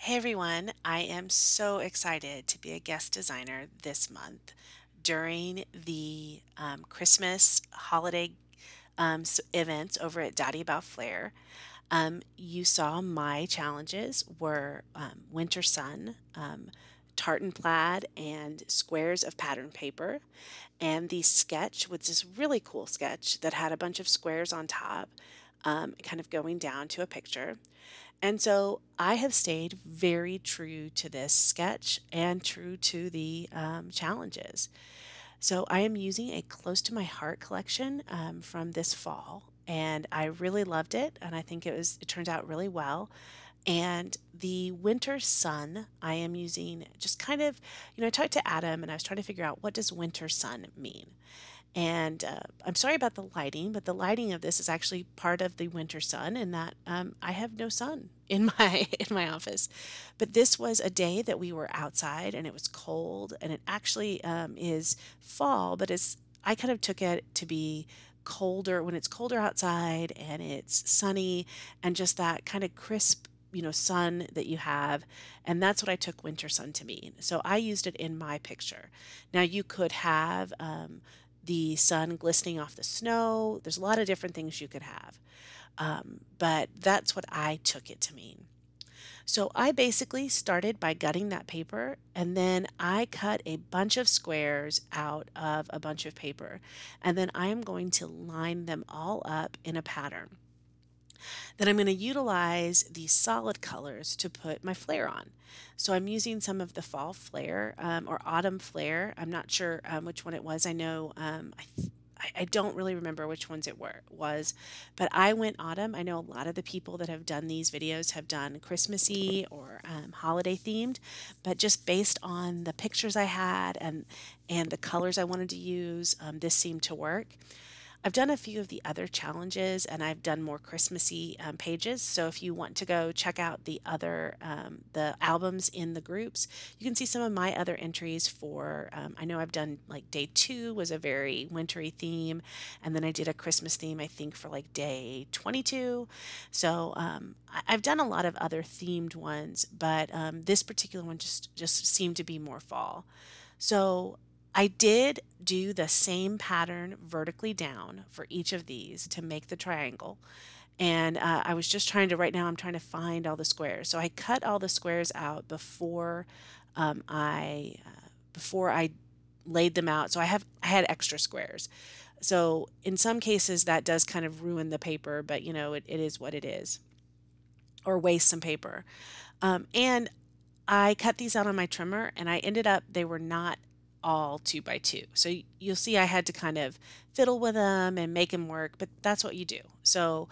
Hey everyone, I am so excited to be a guest designer this month during the Christmas holiday events over at Daddy About Flair. You saw my challenges were winter sun, tartan plaid, and squares of pattern paper. And the sketch was this really cool sketch that had a bunch of squares on top, kind of going down to a picture. And so I have stayed very true to this sketch and true to the challenges. So I am using a close to my heart collection from this fall, and I really loved it, and I think it turned out really well. And the winter sun, I am using just kind of, I talked to Adam and I was trying to figure out what does winter sun mean. And I'm sorry about the lighting, but the lighting of this is actually part of the winter sun, in that I have no sun in my in my office. But this was a day that we were outside, and it was cold, and it actually is fall, but it's I kind of took it to be colder when it's colder outside and it's sunny, and just that kind of crisp. Sun that you have, and that's what I took winter sun to mean. So I used it in my picture. Now you could have the sun glistening off the snow. There's a lot of different things you could have. But that's what I took it to mean. So I basically started by gutting that paper, and then I cut a bunch of squares out of a bunch of paper, and then I am going to line them all up in a pattern. Then I'm going to utilize these solid colors to put my flare on. So I'm using some of the fall flare or autumn flare. I'm not sure which one it was. I know I don't really remember which ones was, but I went autumn. I know a lot of the people that have done these videos have done Christmassy or holiday themed, but just based on the pictures I had and the colors I wanted to use, this seemed to work. I've done a few of the other challenges, and I've done more Christmassy pages. So if you want to go check out the other the albums in the groups, you can see some of my other entries for. I know I've done like day 2 was a very wintry theme, and then I did a Christmas theme I think for like day 22. So I've done a lot of other themed ones, but this particular one just seemed to be more fall. So I did do the same pattern vertically down for each of these to make the triangle. And I was just trying to, right now I'm trying to find all the squares. So I cut all the squares out before I laid them out. So I had extra squares. So in some cases that does kind of ruin the paper, but it is what it is, or waste some paper. And I cut these out on my trimmer, and I ended up, they were not all 2 by 2. So you'll see I had to kind of fiddle with them and make them work, but that's what you do. So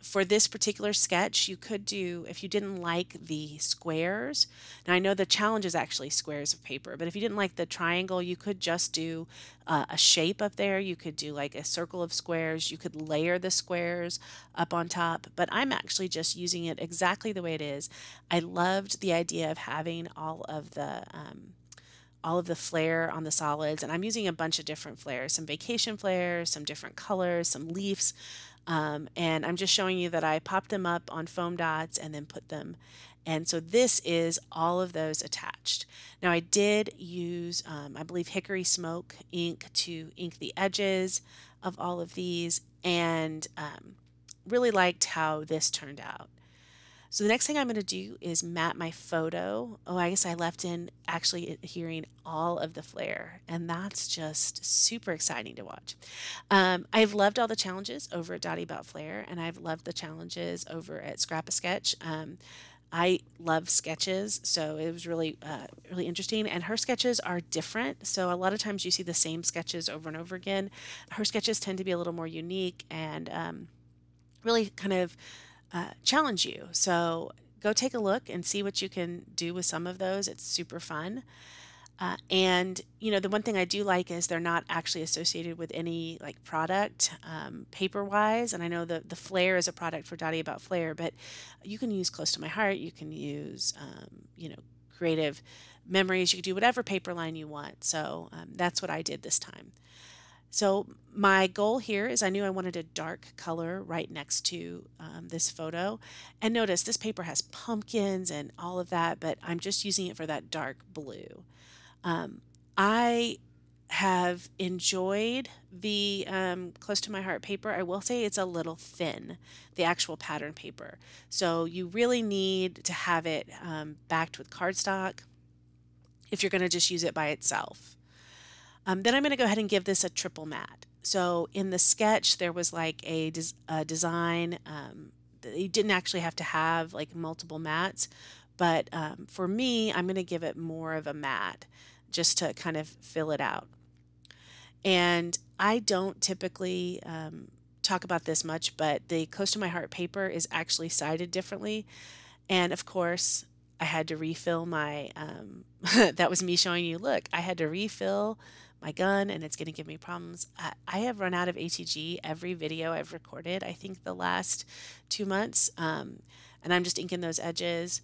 for this particular sketch, you could do, if you didn't like the squares, now I know the challenge is actually squares of paper, but if you didn't like the triangle, you could just do a shape up there. You could do like a circle of squares. You could layer the squares up on top, but I'm actually just using it exactly the way it is. I loved the idea of having all of the flare on the solids, and I'm using a bunch of different flares, some vacation flares, some different colors, some leaves, and I'm just showing you that I popped them up on foam dots and then put them, and so this is all of those attached. Now I did use, I believe, hickory smoke ink to ink the edges of all of these, and really liked how this turned out. So the next thing I'm going to do is map my photo. Oh, I guess I left in actually adhering all of the flare, and that's just super exciting to watch. I've loved all the challenges over at Dottie About Flair, and I've loved the challenges over at Scrap a Sketch. I love sketches, so it was really, really interesting. And her sketches are different, so a lot of times you see the same sketches over and over again. Her sketches tend to be a little more unique and really kind of challenge you. So go take a look and see what you can do with some of those. It's super fun. And the one thing I do like is they're not actually associated with any like product paper wise. And I know the Flare is a product for Dottie About Flare, but you can use Close to My Heart. You can use, Creative Memories. You can do whatever paper line you want. So that's what I did this time. So my goal here is I knew I wanted a dark color right next to this photo. And notice this paper has pumpkins and all of that, but I'm just using it for that dark blue. I have enjoyed the Close to My Heart paper. I will say it's a little thin, the actual pattern paper. So you really need to have it backed with cardstock if you're going to just use it by itself. Then I'm going to go ahead and give this a triple matte. So in the sketch, there was like a design. You didn't actually have to have like multiple mattes, but for me, I'm going to give it more of a matte just to kind of fill it out. And I don't typically talk about this much, but the Close to My Heart paper is actually sided differently. And of course, I had to refill my, that was me showing you, look, I had to refill my gun and it's going to give me problems. I have run out of ATG every video I've recorded, I think the last 2 months. And I'm just inking those edges.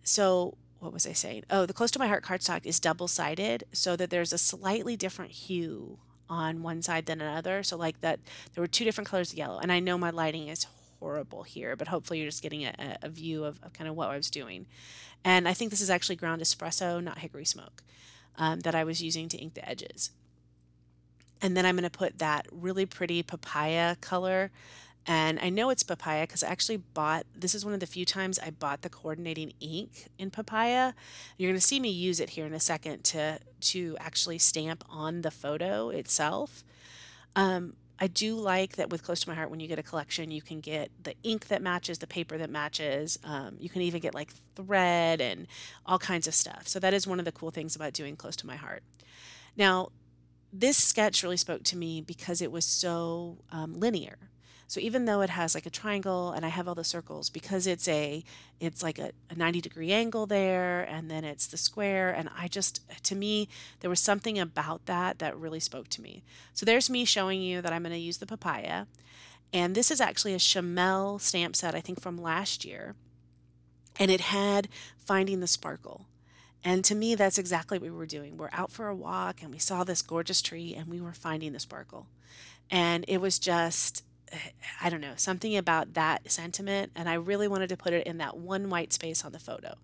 So what was I saying? Oh, the Close to My Heart cardstock is double-sided so that there's a slightly different hue on one side than another. So like that, there were 2 different colors of yellow. And I know my lighting is horrible here, but hopefully you're just getting a view of kind of what I was doing. And I think this is actually ground espresso, not hickory smoke, that I was using to ink the edges. And then I'm going to put that really pretty papaya color. And I know it's papaya because I actually bought, this is one of the few times I bought the coordinating ink in papaya. You're going to see me use it here in a second to actually stamp on the photo itself. I do like that with Close to My Heart, when you get a collection, you can get the ink that matches, the paper that matches. You can even get like thread and all kinds of stuff. So that is one of the cool things about doing Close to My Heart. Now, this sketch really spoke to me because it was so linear. So even though it has like a triangle and I have all the circles, because it's like a 90-degree angle there, and then it's the square, and to me, there was something about that that really spoke to me. So there's me showing you that I'm going to use the papaya. And this is actually a Chamel stamp set, I think from last year. And it had Finding the Sparkle. And to me, that's exactly what we were doing. We're out for a walk and we saw this gorgeous tree and we were finding the sparkle. And it was just, I don't know, something about that sentiment, and I really wanted to put it in that one white space on the photo.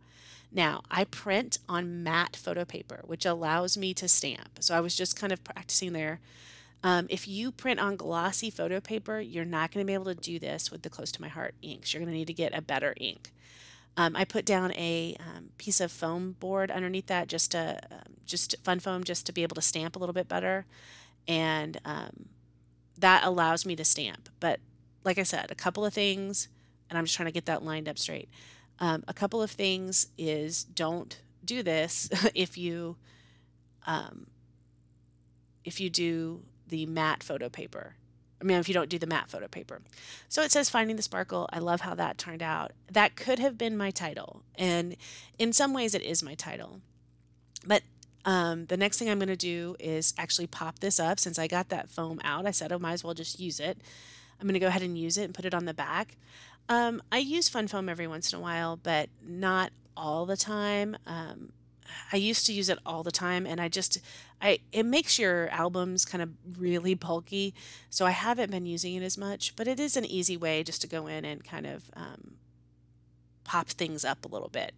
Now, I print on matte photo paper, which allows me to stamp. So I was just kind of practicing there. If you print on glossy photo paper, you're not going to be able to do this with the Close to My Heart inks. You're going to need to get a better ink. I put down a piece of foam board underneath that, just fun foam, just to be able to stamp a little bit better. And that allows me to stamp. But like I said, a couple of things, and I'm just trying to get that lined up straight. A couple of things is, don't do this if you do the matte photo paper. I mean, if you don't do the matte photo paper. So it says Finding the Sparkle. I love how that turned out. That could have been my title, and in some ways it is my title. But the next thing I'm going to do is actually pop this up. Since I got that foam out, I said I might as well just use it. I'm going to go ahead and use it and put it on the back. I use fun foam every once in a while, but not all the time. I used to use it all the time, and it makes your albums kind of really bulky, so I haven't been using it as much, but it is an easy way just to go in and kind of pop things up a little bit.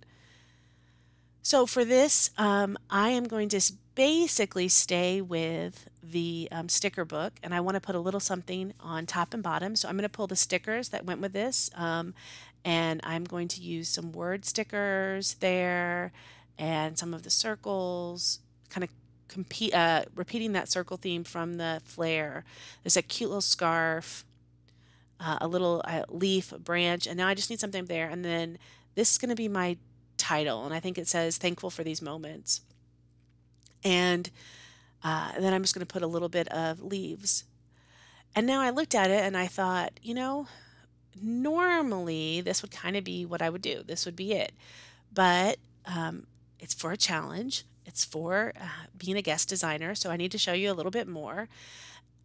So for this, I am going to basically stay with the sticker book, and I want to put a little something on top and bottom. So I'm going to pull the stickers that went with this, and I'm going to use some word stickers there and some of the circles, kind of repeating that circle theme from the flare. There's a cute little scarf, a little leaf, a branch, and now I just need something there. And then this is going to be my title, and I think it says Thankful for These Moments. And then I'm just going to put a little bit of leaves. And now I looked at it and I thought, you know, normally this would kind of be what I would do. This would be it. But it's for a challenge. It's for being a guest designer, so I need to show you a little bit more.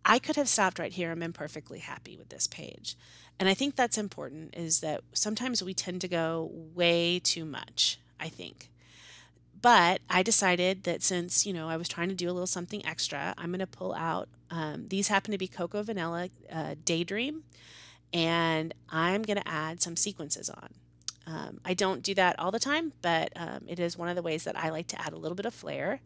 I could have stopped right here and been perfectly happy with this page. And I think that's important, is that sometimes we tend to go way too much, I think. But I decided that since, I was trying to do a little something extra, I'm going to pull out, these happen to be Cocoa Vanilla Daydream, and I'm going to add some sequences on. I don't do that all the time, but it is one of the ways that I like to add a little bit of flair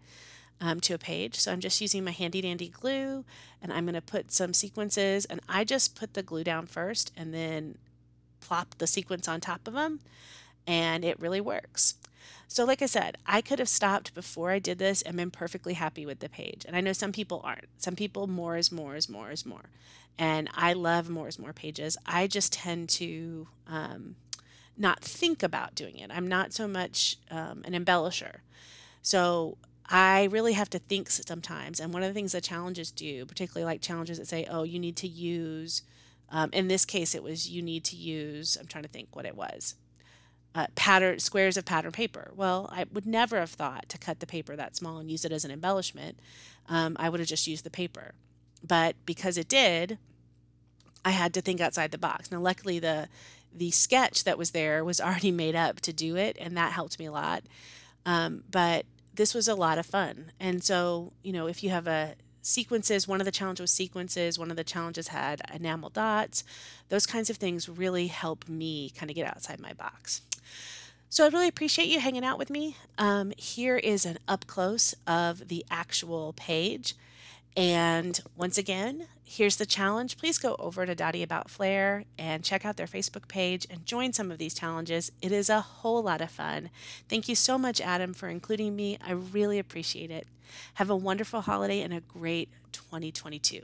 to a page. So I'm just using my handy dandy glue, and I'm going to put some sequences, and I just put the glue down first and then plop the sequence on top of them, and it really works. So like I said, I could have stopped before I did this and been perfectly happy with the page. And I know some people aren't. Some people, more is more is more is more. And I love more is more pages. I just tend to not think about doing it. I'm not so much an embellisher. So I really have to think sometimes. And one of the things that challenges do, particularly like challenges that say, oh, you need to use, in this case, it was you need to use, I'm trying to think what it was, pattern squares of pattern paper. Well, I would never have thought to cut the paper that small and use it as an embellishment. I would have just used the paper. But because it did, I had to think outside the box. Now, luckily, the sketch that was there was already made up to do it, and that helped me a lot. But this was a lot of fun. And so, if you have a sequences, one of the challenges was sequences, one of the challenges had enamel dots. Those kinds of things really help me kind of get outside my box. So I really appreciate you hanging out with me. Here is an up close of the actual page. And once again, here's the challenge. Please go over to Dottie About Flair and check out their Facebook page and join some of these challenges. It is a whole lot of fun. Thank you so much, Adam, for including me. I really appreciate it. Have a wonderful holiday and a great 2022.